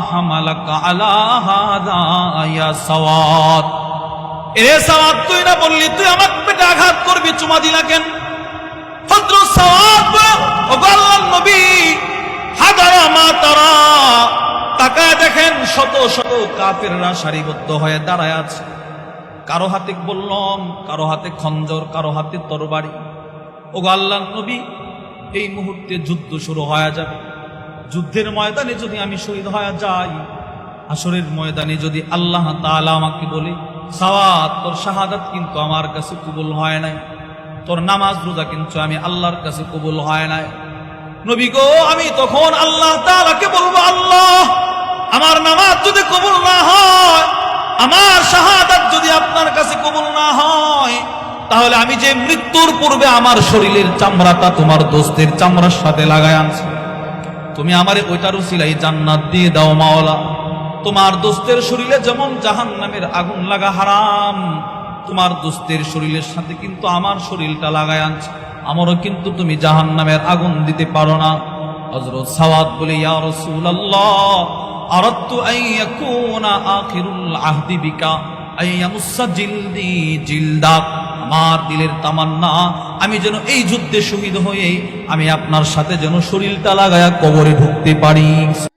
হামালাকা আলা হাযা ইয়া সাওয়াদ। এ সাওয়াদ, তুই না বললি তুই আমার পেটে আঘাত করবি, চুমা দিলা কেন? হযরত সাওয়াদ ও আল্লাহর নবী হাদারা মা তারা, তাকায় দেখেন শত শত কাফেররা সারিবদ্ধ হয়ে দাঁড়ায় আছে। কারো হাতে বললাম, কারো হাতে খঞ্জর, কারো হাতে তরবারি। ও আল্লাহর নবী, এই মুহূর্তে যুদ্ধ শুরু হয়ে যাবে। যুদ্ধের ময়দানে যদি আমি শহীদ হয়ে যাই, হাসরের ময়দানে যদি আল্লাহ তাআলা আমাকে বলে, সাওয়াদ তোর শাহাদাত কিন্তু আমার কাছে কবুল হয় নাই, তোর নামাজ রোজা কিন্তু আমি আল্লাহর কাছে কবুল হয় নাই। নবী গো, আমি তখন আল্লাহ তাআলাকে বলবো, আল্লাহ আমার নামাজ যদি কবুল না হয়, আমার শাহাদাত যদি আপনার কাছে কবুল না হয়, তাহলে আমি যে মৃত্যুর পূর্বে আমার শরীরের চামড়াটা তোমার দোস্তের চামড়ার সাথে লাগায় আনছি, তুমি আমারে ওইটার উসিলাই জান্নাত দিয়ে দাও মাওলা। তোমার দোস্তের শরীরে যেমন জাহান্নামের আগুন লাগা হারাম, তোমার দোস্তের শরীরের সাথে কিন্তু আমার শরীরটা লাগায় আনছে, আমারও কিন্তু তুমি জাহান্নামের আগুন দিতে পারো না। হযরত সাওয়াদ বলে, ইয়া রাসূলুল্লাহ, আরাদতু আন ইয়াকুনা আখিরুল আহদি বিকা আইয়ামুসা জিলদি জিলদাক। আমার দিলের তামান্না, আমি যেন এই যুদ্ধে শহীদ হয়ে আমি আপনার সাথে যেন শরীরটা লাগায়া কবরে ঢুকতে পারি।